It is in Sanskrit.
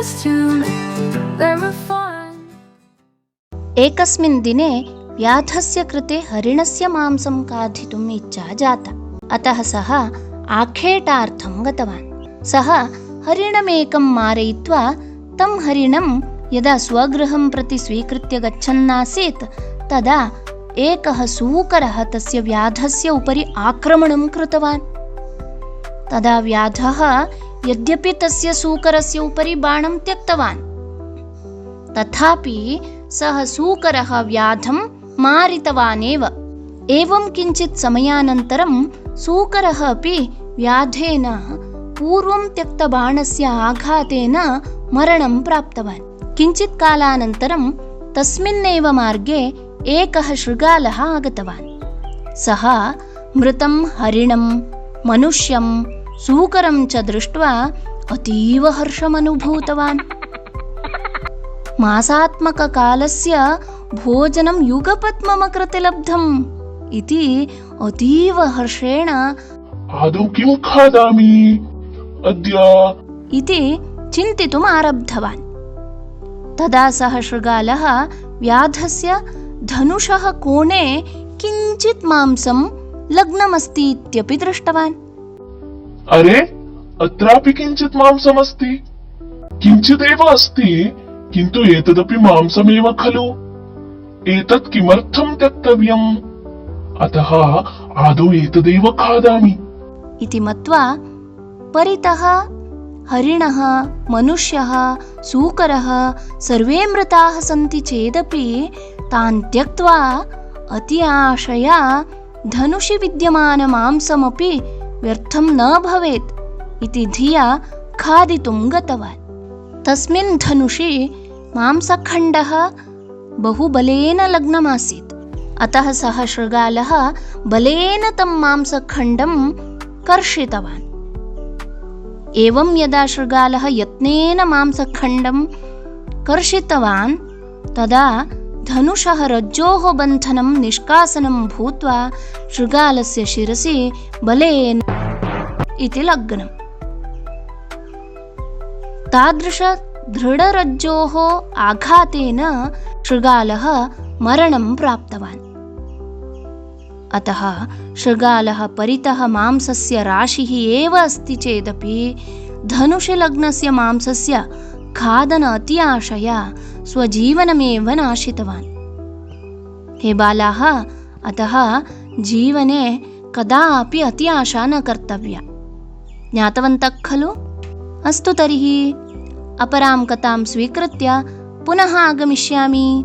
costume. They were fun. एकस्मिन् दिने व्याधस्य कृते हरिणस्य मांसं खादितुम् इच्छा जाता। अतः सः आखेटार्थं गतवान्। सः हरिणमेकं मारयित्वा तं हरिणं यदा स्वगृहं प्रति स्वीकृत्य गच्छन्नासीत् तदा एकः सूकरः तस्य व्याधस्य उपरि आक्रमणं कृतवान्। तदा व्याधः यद्यपि तस्य सूकरस्य उपरि बाणं त्यक्तवान् तथापि सः सूकरः व्याधं मारितवानेव। एवं किञ्चित् समयानन्तरं सूकरः अपि व्याधेन पूर्वं त्यक्तबाणस्य आघातेन मरणं प्राप्तवान्। किञ्चित् कालानन्तरं तस्मिन्नेव मार्गे एकः शृगालः आगतवान्। सः मृतं हरिणं, मनुष्यं, सूकरं च दृष्ट्वा अतीव हर्षमनुभूतवान्। मासात्मककालस्य भोजनं युगपत् मम कृते लब्धम् इति अतीव हर्षेण आदौ किं खादामि अद्य इति चिन्तितुम् आरब्धवान्। तदा सः शृगालः व्याधस्य धनुषः कोणे किञ्चित् मांसं लग्नमस्ति इत्यपि दृष्टवान्। अरे अत्रापि किञ्चित् मांसमस्ति, किञ्चिदेव अस्ति, किन्तु एतदपि मांसमेव खलु, एतत् किमर्थं त्यक्तव्यम्? अतः आदौ एतदेव खादामि इति मत्वा परितः हरिणः, मनुष्यः, सूकरः सर्वे मृताः सन्ति चेदपि तान् त्यक्त्वा अति आशया धनुषि विद्यमानमांसमपि व्यर्थं न भवेत् इति धिया खादितुं गतवान्। तस्मिन् धनुषि मांसखण्डः बहुबलेन लग्नमासीत्। अतः सः शृगालः बलेन तं मांसखण्डं कर्षितवान्। एवं यदा शृगालः यत्नेन मांसखण्डं कर्षितवान् तदा धनुषः रज्जोः बन्धनं निष्कासनं भूत्वा शृगालस्य शिरसि बलेन इति लग्नम्। तादृश दृढरज्जोः आघातेन शृगालः मरणं प्राप्तवान्। अतः शृगालः परितः मांसस्य राशिः एव अस्ति चेदपि धनुषि लग्नस्य मांसस्य खादन अति आशया स्वजीवनमेव नाशितवान्। हे बालाः, अतः जीवने कदापि अति आशा न कर्तव्या। ज्ञातवन्तः खलु? अस्तु तर्हि अपरां कथां स्वीकृत्य पुनः आगमिष्यामि।